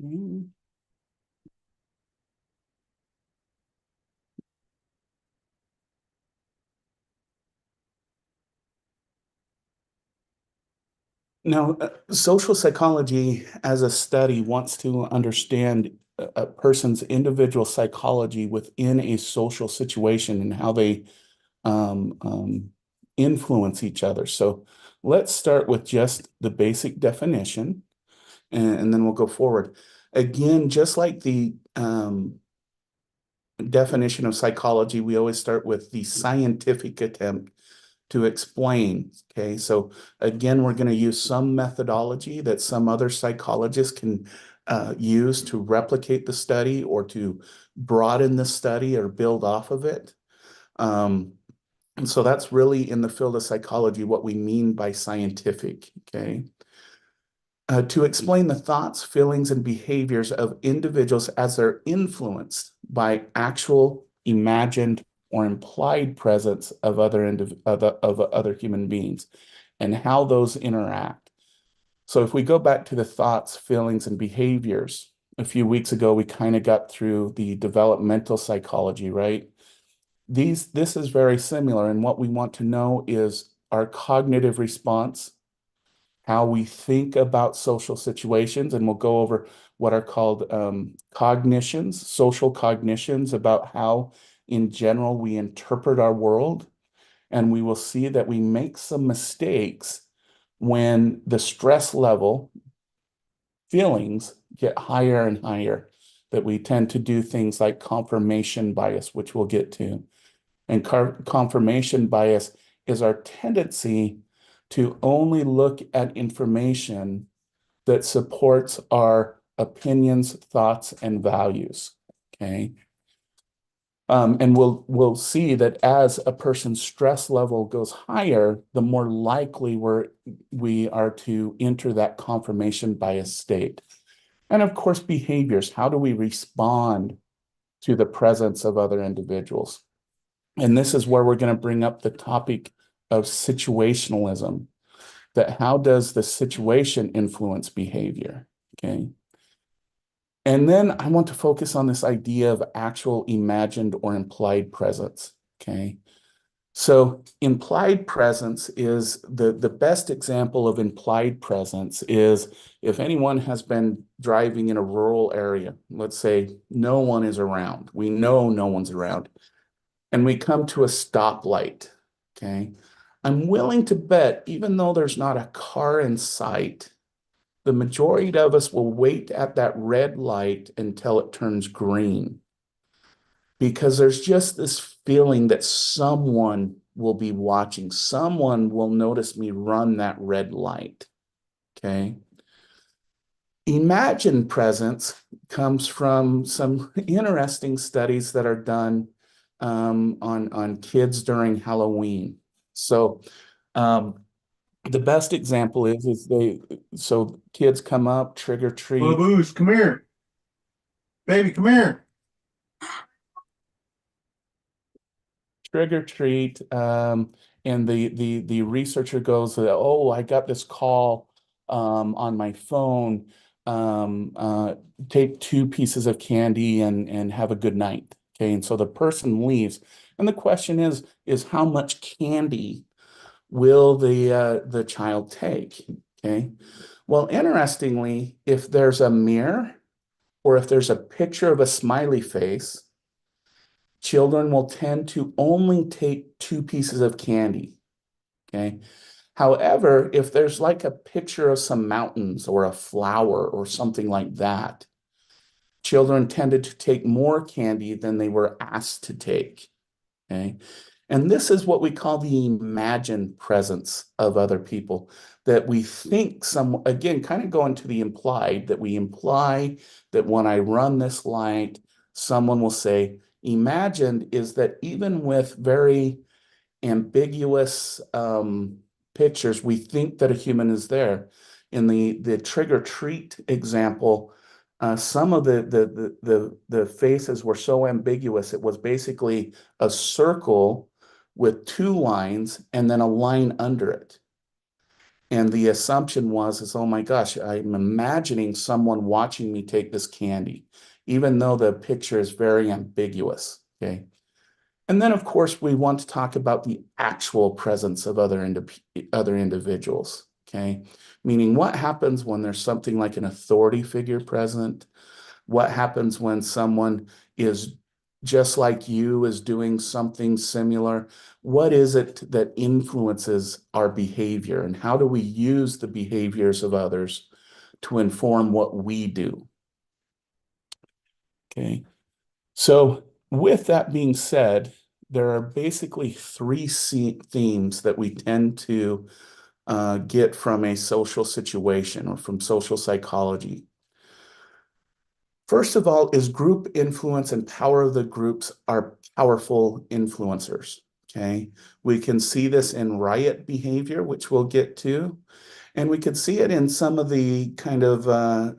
Mm. Now, social psychology as a study wants to understand a person's individual psychology within a social situation and how they um, um, influence each other. So let's start with just the basic definition, and then we'll go forward. Again, just like the definition of psychology, we always start with the scientific attempt to explain. Okay, so again, we're going to use some methodology that some other psychologists can use to replicate the study or to broaden the study or build off of it. Um, and so that's really in the field of psychology what we mean by scientific. Okay. To explain the thoughts, feelings, and behaviors of individuals as they're influenced by actual, imagined, or implied presence of other human beings and how those interact. So if we go back to the thoughts, feelings, and behaviors, a few weeks ago we kind of got through the developmental psychology, right? This is very similar, and what we want to know is our cognitive response, how we think about social situations, and we'll go over what are called cognitions, social cognitions, about how, in general, we interpret our world. And we will see that we make some mistakes when the stress level, feelings get higher and higher, that we tend to do things like confirmation bias, which we'll get to. And confirmation bias is our tendency to only look at information that supports our opinions, thoughts, and values. Okay. And we'll see that as a person's stress level goes higher, the more likely we are to enter that confirmation bias state. And of course, behaviors. How do we respond to the presence of other individuals? And this is where we're going to bring up the topic of situationalism, that how does the situation influence behavior? Okay. And then I want to focus on this idea of actual imagined or implied presence. Okay. So implied presence is the best example of implied presence is if anyone has been driving in a rural area, let's say no one is around. We know no one's around. And we come to a stoplight. Okay. I'm willing to bet, even though there's not a car in sight, the majority of us will wait at that red light until it turns green because there's just this feeling that someone will be watching. Someone will notice me run that red light. Okay. Imagined presence comes from some interesting studies that are done on kids during Halloween. So um, the best example is so kids come up, trick or treat, Baboose, come here. Baby, come here. trick or treat, and the researcher goes, "Oh, I got this call on my phone. Um, uh, Take two pieces of candy and have a good night." Okay, and so the person leaves, and the question is how much candy will the child take? Okay, well, interestingly, if there's a mirror or if there's a picture of a smiley face, children will tend to only take two pieces of candy. Okay. However, if there's like a picture of some mountains or a flower or something like that, children tended to take more candy than they were asked to take. Okay. And this is what we call the imagined presence of other people, that we think some, again, kind of going to the implied, that we imply that when I run this light, someone will say, imagined is that even with very ambiguous pictures, we think that a human is there. In the trick or treat example, some of the faces were so ambiguous. It was basically a circle with two lines and then a line under it. And the assumption is, oh my gosh, I'm imagining someone watching me take this candy, even though the picture is very ambiguous. Okay. And then, of course, we want to talk about the actual presence of other individuals. Okay. Meaning, what happens when there's something like an authority figure present? What happens when someone is just like you is doing something similar? What is it that influences our behavior, and how do we use the behaviors of others to inform what we do? Okay. So, with that being said, there are basically three themes that we tend to get from a social situation or from social psychology. First of all, is group influence and power of the groups are powerful influencers. Okay. We can see this in riot behavior, which we'll get to, and we could see it in some of the kind of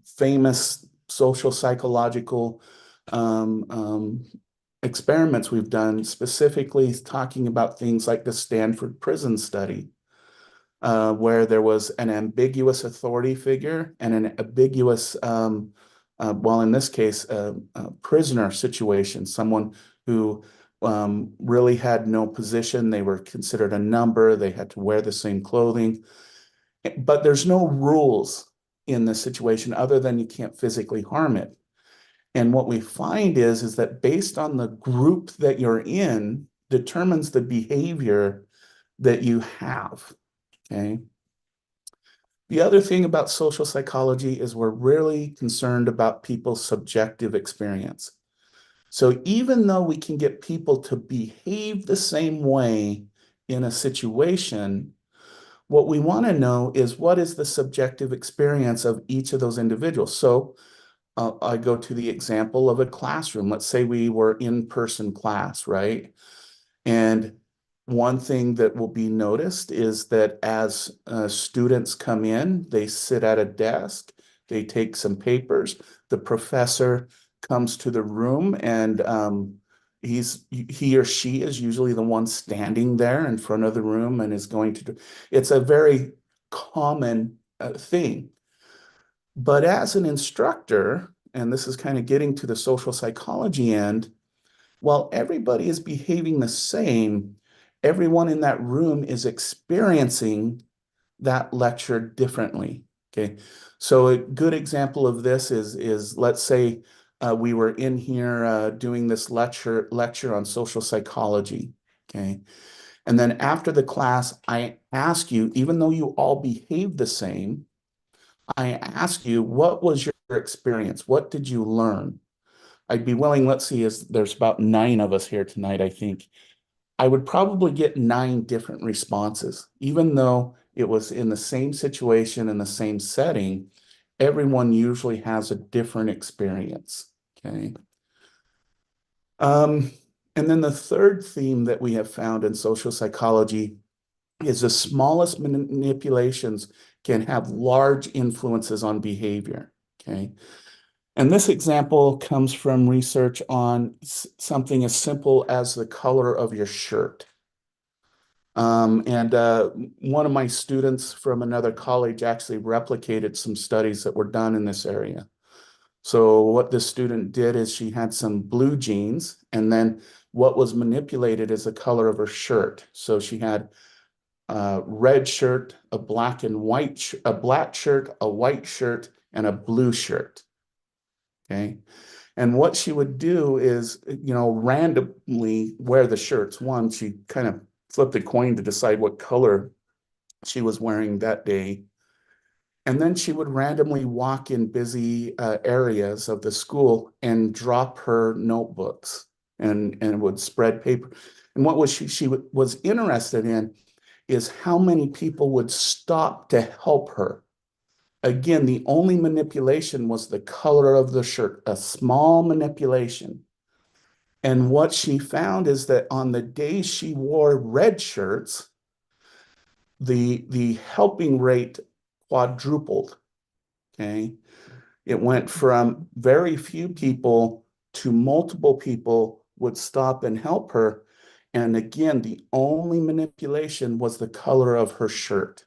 famous social psychological um, um, experiments we've done, specifically talking about things like the Stanford prison study, where there was an ambiguous authority figure and an ambiguous, well, in this case, a prisoner situation, someone who really had no position. They were considered a number. They had to wear the same clothing. But there's no rules in this situation other than you can't physically harm it. And what we find is that based on the group that you're in determines the behavior that you have. Okay. The other thing about social psychology is we're really concerned about people's subjective experience. So even though we can get people to behave the same way in a situation, what we want to know is what is the subjective experience of each of those individuals. So I go to the example of a classroom. Let's say we were in-person class, right? And one thing that will be noticed is that as students come in, they sit at a desk, they take some papers, the professor comes to the room, and he or she is usually the one standing there in front of the room and is going to do, it's a very common thing. But as an instructor, and this is kind of getting to the social psychology end, while everybody is behaving the same, everyone in that room is experiencing that lecture differently. Okay. So a good example of this is let's say we were in here doing this lecture on social psychology. Okay. And then after the class, I ask you, even though you all behave the same, I ask you, what was your experience? What did you learn? I'd be willing, let's see, is there's about 9 of us here tonight, I think. I would probably get 9 different responses, even though it was in the same situation in the same setting. Everyone usually has a different experience. Okay. Um, and then the third theme that we have found in social psychology is the smallest manipulations can have large influences on behavior. Okay. And this example comes from research on something as simple as the color of your shirt. And one of my students from another college actually replicated some studies that were done in this area. So what this student did is she had some blue jeans, and then what was manipulated is the color of her shirt. So she had a red shirt, a black and white, a black shirt, a white shirt, and a blue shirt. Okay. And what she would do is, randomly wear the shirts. One, she kind of flipped a coin to decide what color she was wearing that day. And then she would randomly walk in busy areas of the school and drop her notebooks and would spread paper. And what was she was interested in is how many people would stop to help her. Again, the only manipulation was the color of the shirt, a small manipulation. And what she found is that on the days she wore red shirts, the helping rate quadrupled. Okay. It went from very few people to multiple people would stop and help her. And again, the only manipulation was the color of her shirt.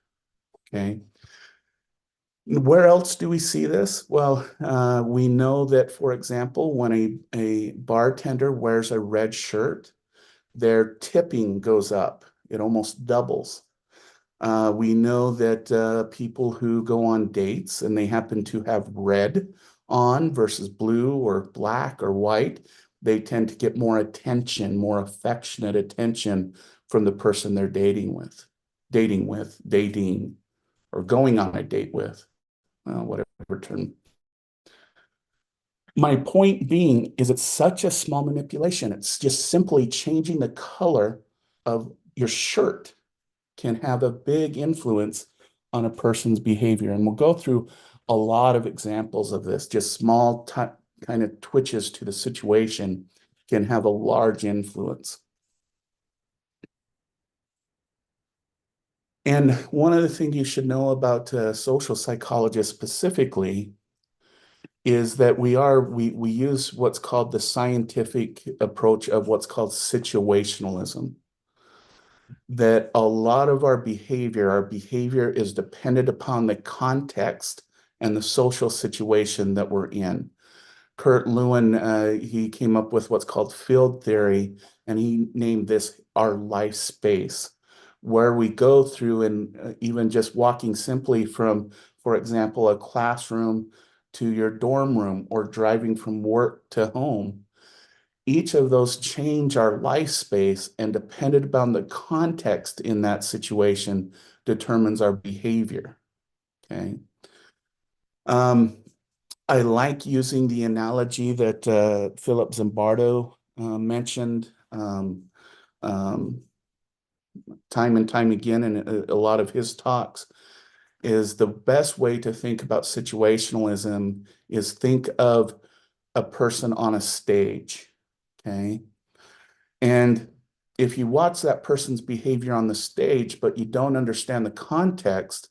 Okay. Where else do we see this? Well, we know that, for example, when a bartender wears a red shirt, their tipping goes up. It almost doubles. We know that people who go on dates and they happen to have red on versus blue or black or white, they tend to get more attention, more affectionate attention from the person they're dating, or going on a date with, whatever term. My point being is it's such a small manipulation. It's just simply changing the color of your shirt can have a big influence on a person's behavior. And we'll go through a lot of examples of this, just small kind of twitches to the situation can have a large influence. And one of the things you should know about social psychologists specifically is that we use what's called the scientific approach of what's called situationalism. That a lot of our behavior is dependent upon the context and the social situation that we're in. Kurt Lewin, he came up with what's called field theory, and he named this our life space, where we go through and even just walking simply from, for example, a classroom to your dorm room or driving from work to home. Each of those change our life space, and dependent upon the context in that situation determines our behavior. Okay. Um, I like using the analogy that Philip Zimbardo mentioned um, time and time again in a lot of his talks, is the best way to think about situationalism is think of a person on a stage. Okay. And if you watch that person's behavior on the stage, but you don't understand the context,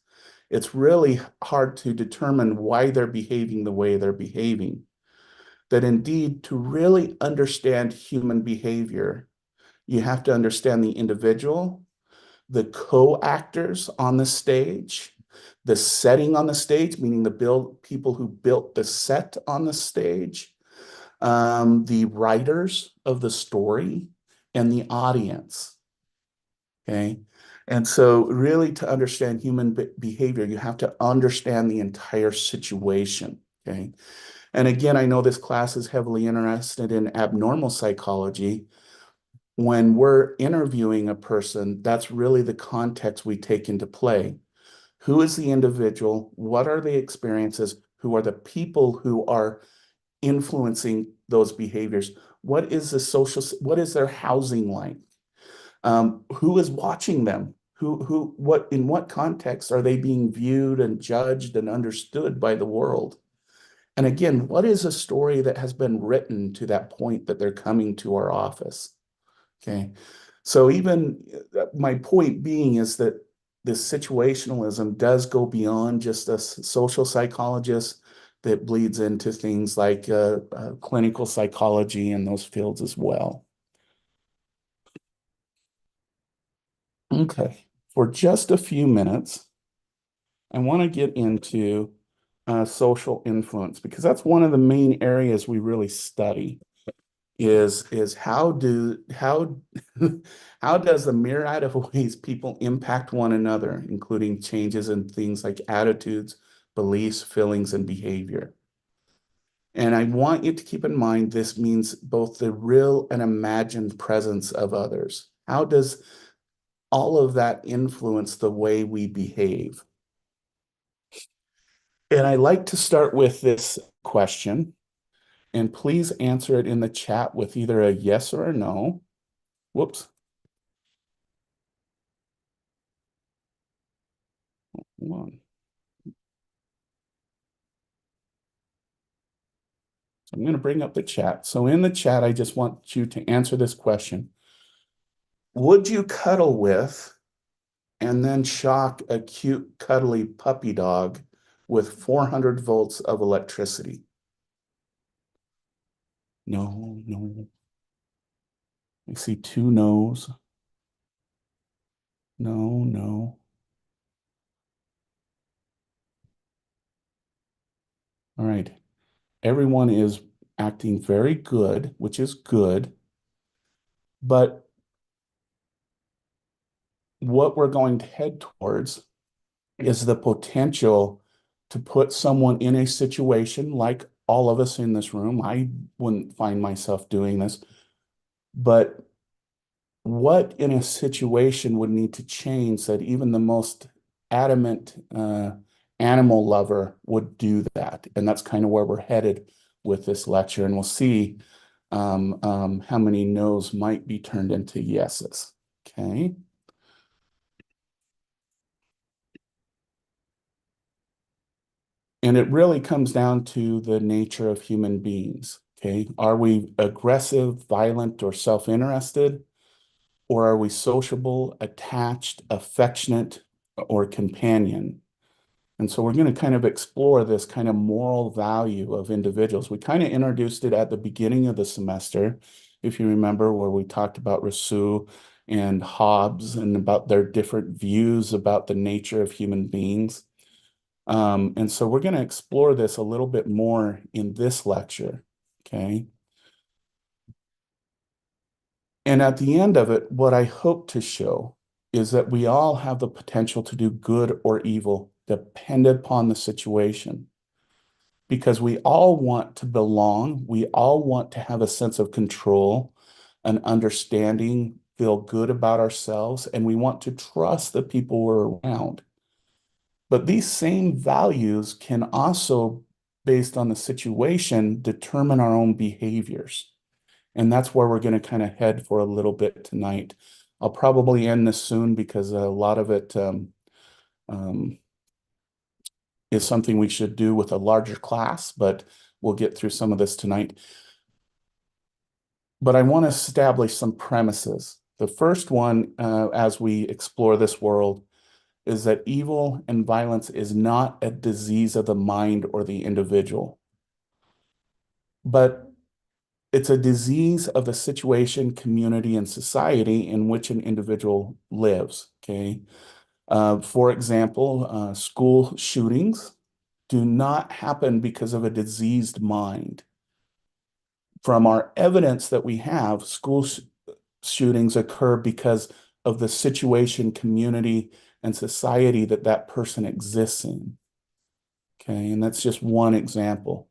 it's really hard to determine why they're behaving the way they're behaving. That indeed, to really understand human behavior, you have to understand the individual, the co-actors on the stage, the setting on the stage, meaning the people who built the set on the stage, the writers of the story, and the audience. Okay. And so, really, to understand human behavior, you have to understand the entire situation. Okay. And again, I know this class is heavily interested in abnormal psychology. When we're interviewing a person, that's really the context we take into play. Who is the individual? What are the experiences? Who are the people who are influencing those behaviors? What is what is their housing like? Who is watching them? In what context are they being viewed and judged and understood by the world? And again, what is a story that has been written to that point that they're coming to our office? Okay. So even my point being is that this situationalism does go beyond just a social psychologist, that bleeds into things like clinical psychology and those fields as well. Okay. For just a few minutes, I want to get into social influence, because that's one of the main areas we really study is how does the myriad of ways people impact one another, including changes in things like attitudes, beliefs, feelings, and behavior. And I want you to keep in mind this means both the real and imagined presence of others. How does all of that influence the way we behave? And I like to start with this question, and please answer it in the chat with either a yes or a no. Whoops. Hold on. So I'm going to bring up the chat. So in the chat, I just want you to answer this question. Would you cuddle with and then shock a cute, cuddly puppy dog with 400 volts of electricity? No, no. I see two no's. No, no. All right. Everyone is acting very good, which is good. But what we're going to head towards is the potential to put someone in a situation like all of us in this room. I wouldn't find myself doing this, but what in a situation would need to change that even the most adamant animal lover would do that? And that's kind of where we're headed with this lecture. And we'll see how many no's might be turned into yeses. Okay. And it really comes down to the nature of human beings. Okay. Are we aggressive, violent, or self-interested? Or are we sociable, attached, affectionate, or companion? And so we're going to kind of explore this kind of moral value of individuals. We kind of introduced it at the beginning of the semester, if you remember, where we talked about Rousseau and Hobbes and about their different views about the nature of human beings. And so we're going to explore this a little bit more in this lecture, okay? And at the end of it, what I hope to show is that we all have the potential to do good or evil, dependent upon the situation. Because we all want to belong, we all want to have a sense of control, an understanding, feel good about ourselves, and we want to trust the people we're around. But these same values can also, based on the situation, determine our own behaviors. And that's where we're going to kind of head for a little bit tonight. I'll probably end this soon because a lot of it um, is something we should do with a larger class, but we'll get through some of this tonight. But I want to establish some premises. The first one, as we explore this world, is that evil and violence is not a disease of the mind or the individual, but it's a disease of the situation, community, and society in which an individual lives. Okay. For example, school shootings do not happen because of a diseased mind. From our evidence that we have, shootings occur because of the situation, community, and society that that person exists in. Okay, and that's just one example.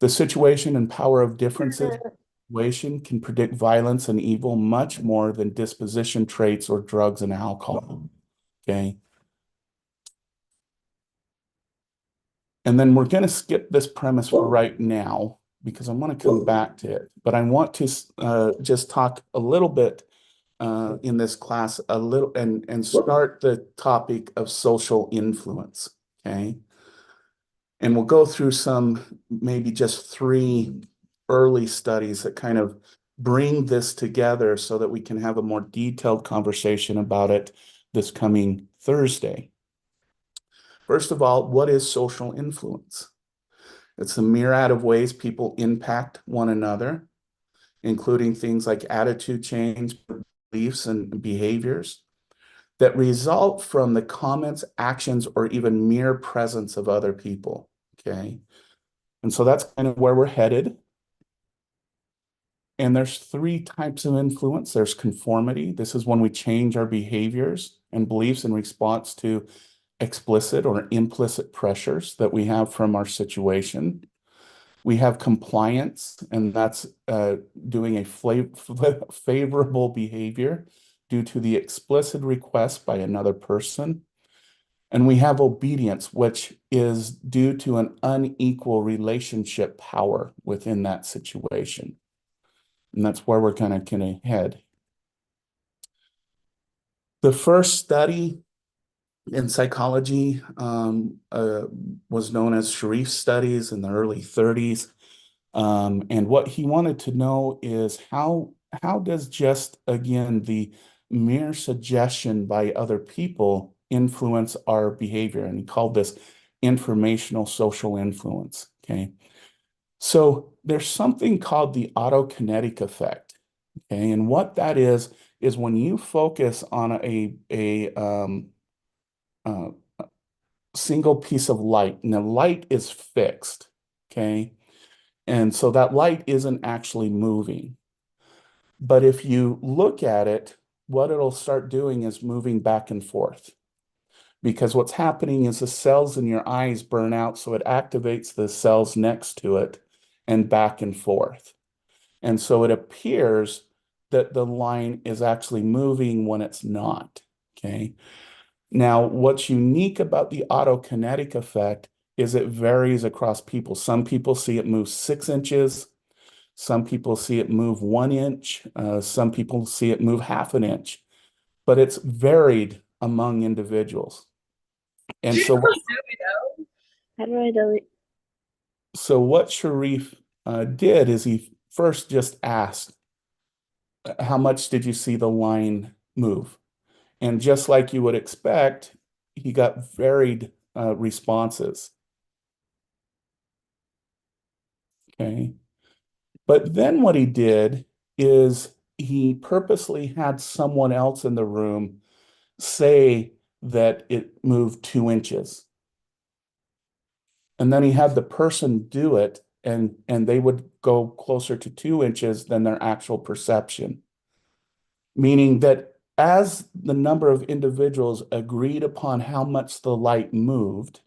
The situation and power of differences in situation can predict violence and evil much more than disposition traits or drugs and alcohol. Okay. And then we're going to skip this premise for right now because I want to come back to it. But I want to just talk a little bit in this class, a little, and start the topic of social influence. Okay. And we'll go through some, maybe just three early studies that kind of bring this together so that we can have a more detailed conversation about it this coming Thursday. First of all, what is social influence? It's a myriad of ways people impact one another, including things like attitude change, beliefs, and behaviors that result from the comments, actions, or even mere presence of other people. Okay. And so that's kind of where we're headed. And there's three types of influence. There's conformity. This is when we change our behaviors and beliefs in response to explicit or implicit pressures that we have from our situation. We have compliance, and that's doing a favorable behavior due to the explicit request by another person. And we have obedience, which is due to an unequal relationship power within that situation. And that's where we're kind of head. The first study in psychology was known as Sharif studies in the early 30s. And what he wanted to know is how does just, again, the mere suggestion by other people influence our behavior? And he called this informational social influence, okay? So there's something called the autokinetic effect, okay? And what that is when you focus on a uh, single piece of light, and the light is fixed, okay? And so that light isn't actually moving. But if you look at it, what it'll start doing is moving back and forth. Because what's happening is the cells in your eyes burn out, so it activates the cells next to it and back and forth. And so it appears that the line is actually moving when it's not, okay? Now, what's unique about the autokinetic effect is it varies across people. Some people see it move 6 inches. Some people see it move 1 inch. Some people see it move half an inch. But it's varied among individuals. And How do I delete? so what Sharif did is he first just asked, how much did you see the line move? And just like you would expect, he got varied responses. Okay. But then what he did is he purposely had someone else in the room say that it moved 2 inches. And then he had the person do it, and they would go closer to 2 inches than their actual perception. Meaning that as the number of individuals agreed upon how much the light moved,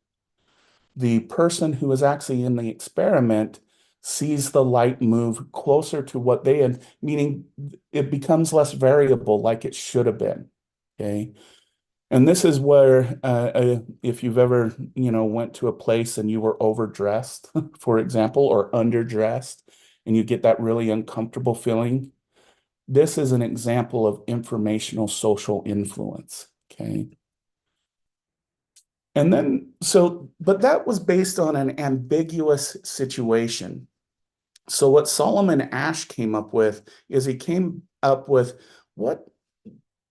the person who is actually in the experiment sees the light move closer to what they had, meaning it becomes less variable like it should have been. Okay. And this is where, if you've ever, went to a place and you were overdressed, for example, or underdressed, and you get that really uncomfortable feeling, this is an example of informational social influence. Okay. And then, but that was based on an ambiguous situation. So what Solomon Asch came up with is he came up with what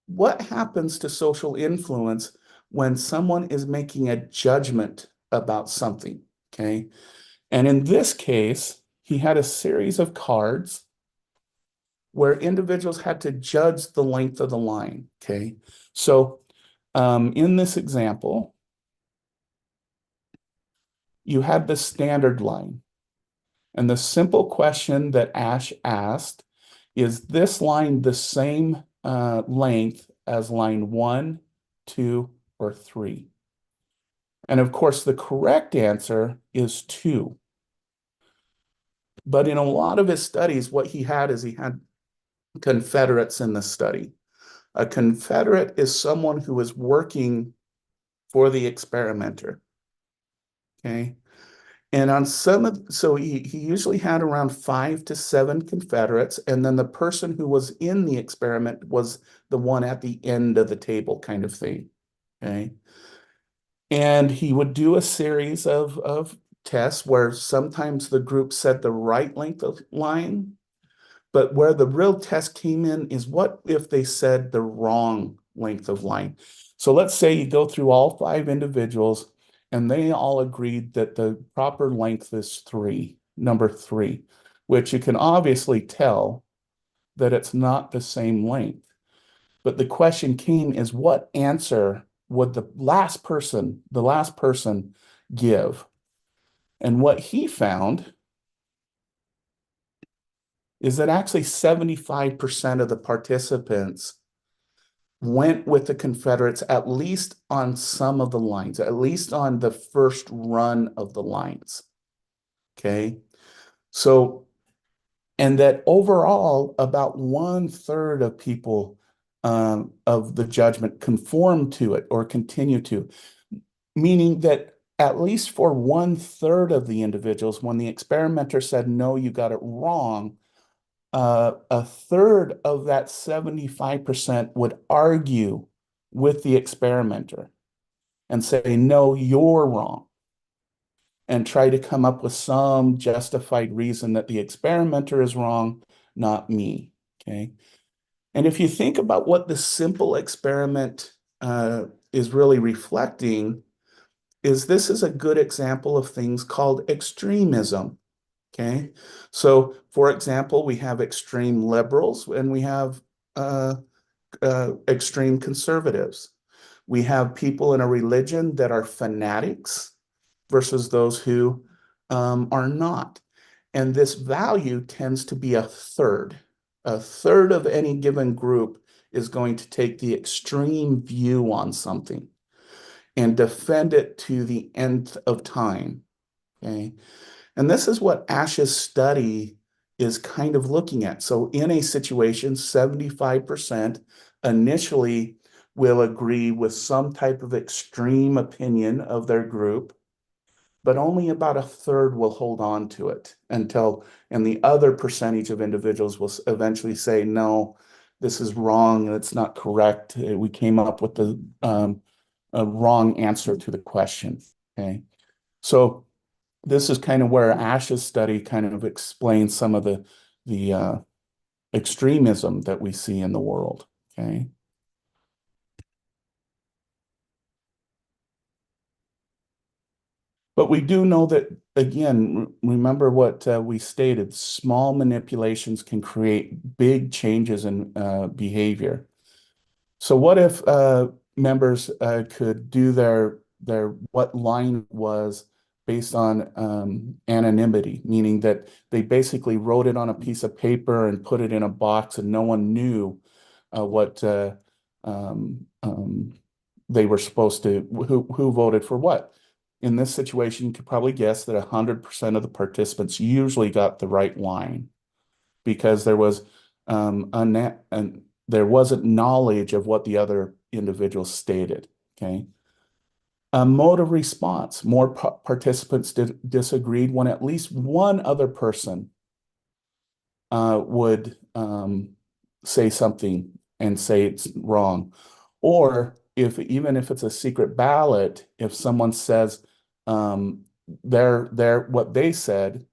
what happens to social influence when someone is making a judgment about something, okay? And in this case, he had a series of cards where individuals had to judge the length of the line, okay? So in this example, you had the standard line. And the simple question that Ash asked is this line the same length as line 1, 2, or 3? And of course, the correct answer is 2. But in a lot of his studies, what he had is he had Confederates in the study. A Confederate is someone who is working for the experimenter. Okay. And on some of, so he usually had around 5 to 7 Confederates, and then the person who was in the experiment was the one at the end of the table, kind of thing. Okay. And he would do a series of tests where sometimes the group said the right length of line, but where the real test came in is what if they said the wrong length of line? So let's say you go through all 5 individuals and they all agreed that the proper length is 3, number 3, which you can obviously tell that it's not the same length. But the question came is what answer would the last person give? And what he found is that actually 75% of the participants went with the Confederates, at least on some of the lines, at least on the first run of the lines. Okay. So, and that overall, about 1/3 of people of the judgment conform to it or continue to, meaning that at least for 1/3 of the individuals, when the experimenter said, no, you got it wrong, a third of that 75% would argue with the experimenter and say, no, you're wrong, and try to come up with some justified reason that the experimenter is wrong, not me. Okay. And if you think about what the simple experiment is really reflecting, is this is a good example of things called extremism. Okay. So, for example, we have extreme liberals and we have extreme conservatives. We have people in a religion that are fanatics versus those who are not. And this value tends to be a third. A third of any given group is going to take the extreme view on something and defend it to the nth of time. Okay. And this is what Ash's study is kind of looking at. So in a situation, 75% initially will agree with some type of extreme opinion of their group, but only about a third will hold on to it until, and the other percentage of individuals will eventually say, no, this is wrong, it's not correct. We came up with the a wrong answer to the question. Okay. So this is kind of where Ash's study kind of explains some of the extremism that we see in the world. Okay. But we do know that, again, remember what we stated, small manipulations can create big changes in behavior. So what if members could do their what line was based on anonymity, meaning that they basically wrote it on a piece of paper and put it in a box and no one knew what they were supposed to, who voted for what. In this situation, you could probably guess that 100% of the participants usually got the right line because there was and there wasn't knowledge of what the other individual stated. Okay. A mode of response. More participants disagreed when at least one other person would say something and say it's wrong. Or if even if it's a secret ballot, if someone says what they said,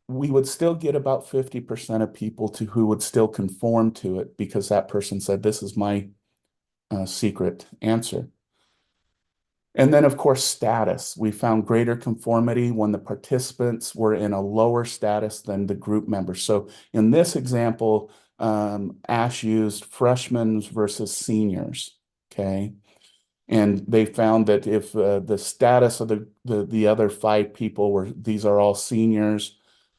we would still get about 50% of people to who would still conform to it because that person said, this is my secret answer. And then, of course, status. We found greater conformity when the participants were in a lower status than the group members. So in this example, Ash used freshmen versus seniors, okay? And they found that if the status of the other 5 people were, these are all seniors,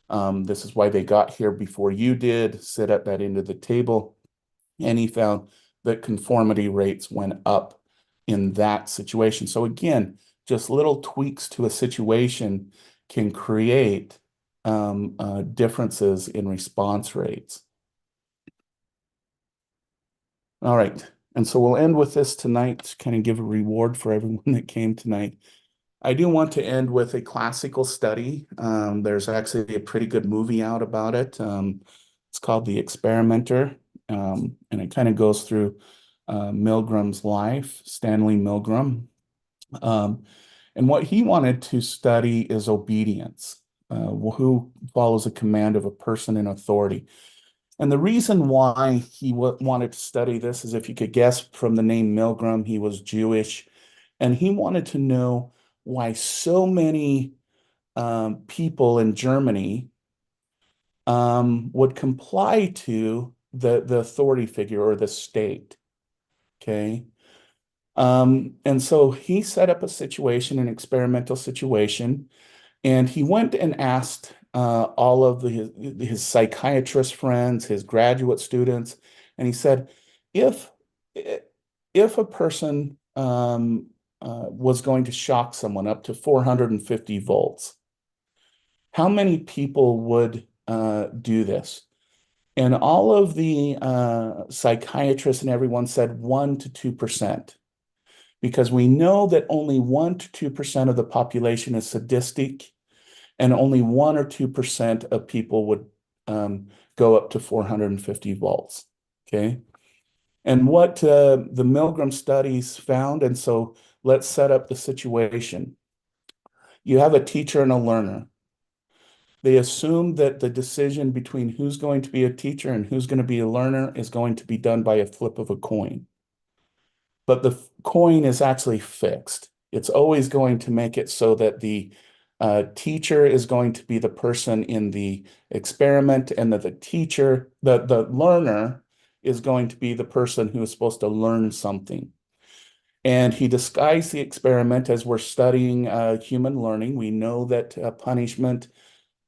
this is why they got here before you did, sit at that end of the table. And he found that conformity rates went up in that situation. So again, just little tweaks to a situation can create differences in response rates. All right. And so we'll end with this tonight to kind of give a reward for everyone that came tonight. I do want to end with a classical study. There's actually a pretty good movie out about it. It's called The Experimenter, and it kind of goes through Milgram's life, Stanley Milgram. And what he wanted to study is obedience, who follows a command of a person in authority. And the reason why he wanted to study this is, if you could guess from the name Milgram, he was Jewish, and he wanted to know why so many people in Germany would comply to the authority figure or the state. Okay. And so he set up a situation, an experimental situation, and he went and asked all of his psychiatrist friends, his graduate students, and he said, if a person was going to shock someone up to 450 volts, how many people would do this? And all of the psychiatrists and everyone said 1 to 2%, because we know that only 1 to 2% of the population is sadistic, and only 1 or 2% of people would go up to 450 volts. Okay. And what the Milgram studies found, and so let's set up the situation. You have a teacher and a learner. They assume that the decision between who's going to be a teacher and who's going to be a learner is going to be done by a flip of a coin. But the coin is actually fixed. It's always going to make it so that the teacher is going to be the person in the experiment, and that the learner is going to be the person who is supposed to learn something. And he disguised the experiment as we're studying human learning. We know that punishment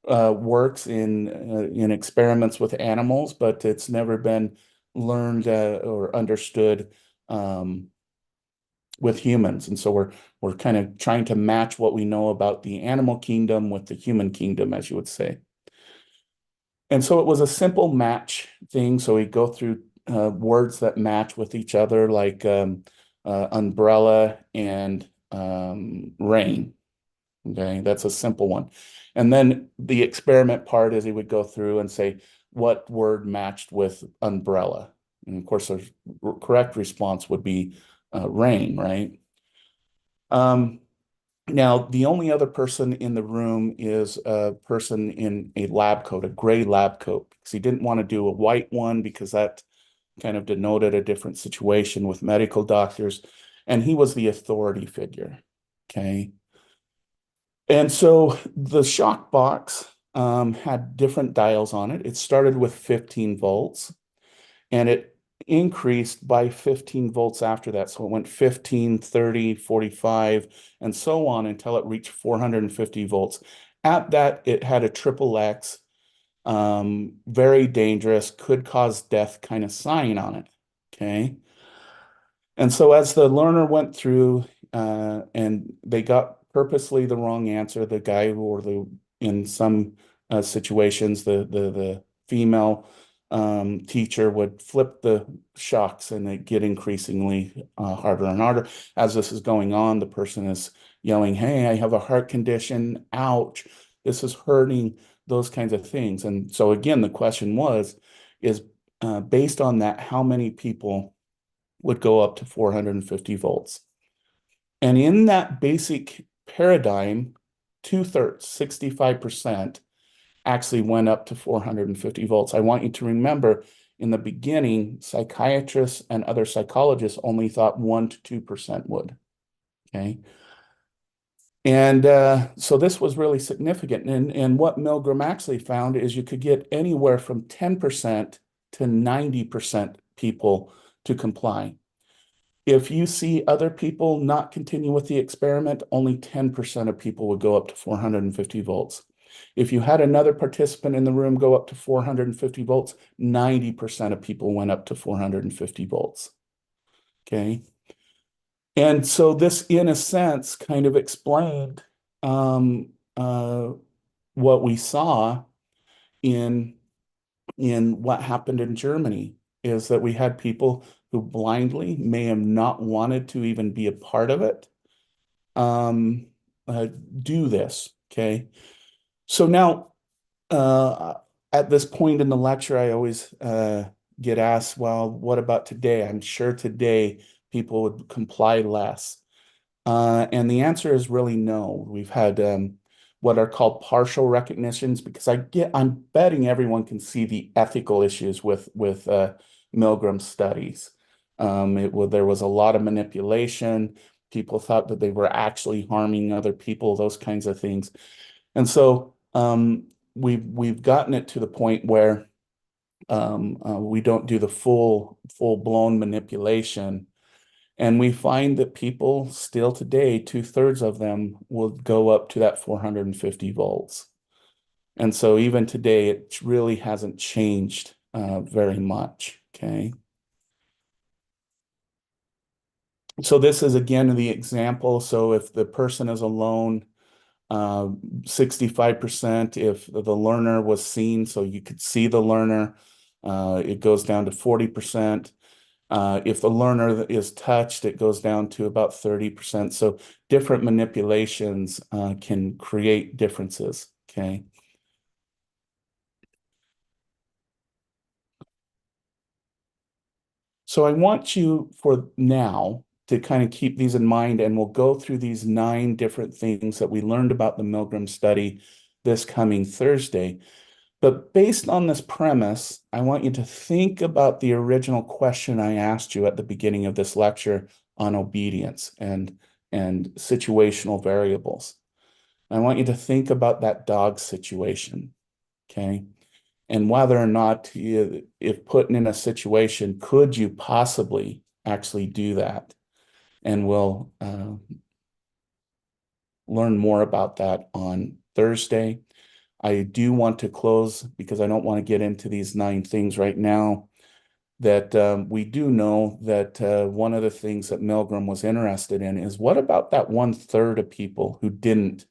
works in experiments with animals, but it's never been learned or understood with humans. And so we're kind of trying to match what we know about the animal kingdom with the human kingdom, as you would say. And so it was a simple match thing. So we go through words that match with each other, like umbrella and rain. Okay, that's a simple one. And then the experiment part is he would go through and say what word matched with umbrella. And of course, the correct response would be rain, right? Um, Now, the only other person in the room is a person in a lab coat, a gray lab coat, because he didn't want to do a white one because that kind of denoted a different situation with medical doctors. And he was the authority figure. Okay. And so the shock box had different dials on it. It started with 15 volts and it increased by 15 volts after that. So it went 15, 30, 45, and so on until it reached 450 volts. At that, it had a triple X, very dangerous, could cause death kind of sign on it. Okay. And so as the learner went through and they got purposely the wrong answer, the guy or the in some situations, the female teacher would flip the shocks and they get increasingly harder and harder. As this is going on, the person is yelling, "Hey, I have a heart condition. Ouch, this is hurting," those kinds of things. And so again, the question is based on that, how many people would go up to 450 volts? And in that basic paradigm, two-thirds, 65%, actually went up to 450 volts. I want you to remember in the beginning, psychiatrists and other psychologists only thought 1 to 2% would. Okay. And so this was really significant. And what Milgram actually found is you could get anywhere from 10% to 90% people to comply. If you see other people not continue with the experiment, only 10% of people would go up to 450 volts. If you had another participant in the room go up to 450 volts, 90% of people went up to 450 volts. Okay. And so this, in a sense, kind of explained um, uh, what we saw in what happened in Germany is that we had people who blindly may have not wanted to even be a part of it um, do this. Okay. So now, uh, at this point in the lecture, I always get asked, well, what about today? I'm sure today people would comply less. And the answer is really no. We've had what are called partial recognitions because I'm betting everyone can see the ethical issues with Milgram studies. There was a lot of manipulation. People thought that they were actually harming other people, those kinds of things. And so we've gotten it to the point where we don't do the full-blown manipulation. And we find that people still today, two-thirds of them will go up to that 450 volts. And so even today, it really hasn't changed very much. Okay. So this is again the example. So if the person is alone, 65%, if the learner was seen, so you could see the learner, it goes down to 40%. If the learner is touched, it goes down to about 30%. So different manipulations can create differences. Okay. So I want you for now to kind of keep these in mind, and we'll go through these 9 different things that we learned about the Milgram study this coming Thursday. But based on this premise, I want you to think about the original question I asked you at the beginning of this lecture on obedience and situational variables. I want you to think about that dog situation, okay? And whether or not, if put in a situation, could you possibly actually do that? And we'll learn more about that on Thursday. I do want to close because I don't want to get into these 9 things right now. That we do know that one of the things that Milgram was interested in is what about that 1/3 of people who didn't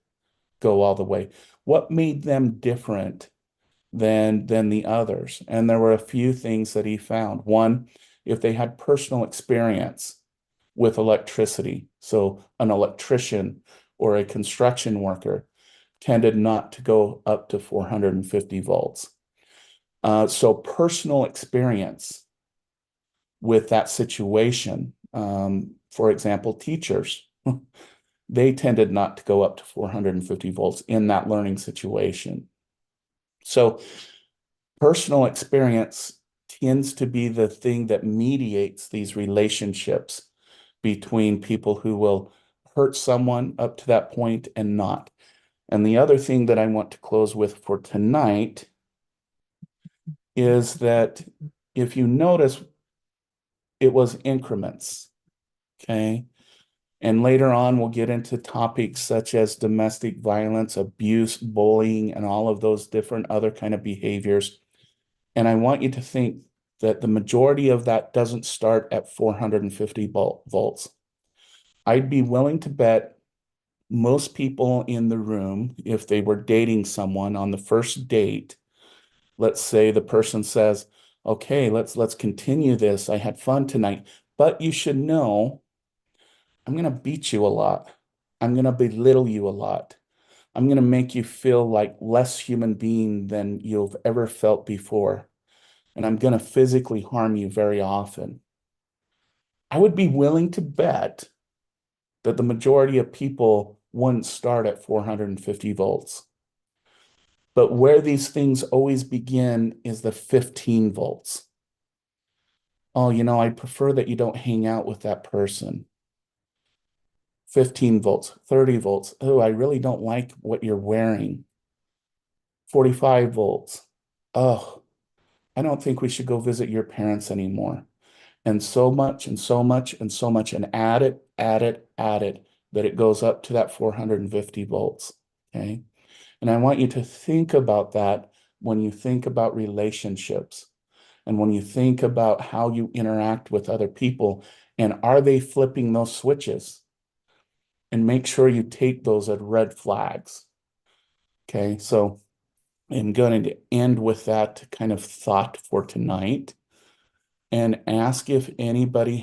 go all the way? What made them different than the others? And there were a few things that he found. One, if they had personal experience with electricity, so an electrician or a construction worker tended not to go up to 450 volts. So personal experience with that situation, for example, teachers, they tended not to go up to 450 volts in that learning situation. So personal experience tends to be the thing that mediates these relationships between people who will hurt someone up to that point and not. And the other thing that I want to close with for tonight is that if you notice, it was increments, okay? And later on, we'll get into topics such as domestic violence, abuse, bullying, and all of those different other kind of behaviors. And I want you to think that the majority of that doesn't start at 450 volts. I'd be willing to bet most people in the room, if they were dating someone on the first date, let's say the person says, okay, let's continue this. I had fun tonight, but you should know I'm going to beat you a lot. I'm going to belittle you a lot. I'm going to make you feel like less human being than you've ever felt before. And I'm going to physically harm you very often. I would be willing to bet that the majority of people wouldn't start at 450 volts. But where these things always begin is the 15 volts. Oh, I prefer that you don't hang out with that person. 15 volts, 30 volts. Oh, I really don't like what you're wearing. 45 volts. Oh, I don't think we should go visit your parents anymore. And so much and so much and so much, and add it, add it, add it, that it goes up to that 450 volts. Okay. And I want you to think about that when you think about relationships and when you think about how you interact with other people. And are they flipping those switches? And make sure you take those as red flags. Okay. So I'm going to end with that kind of thought for tonight and ask if anybody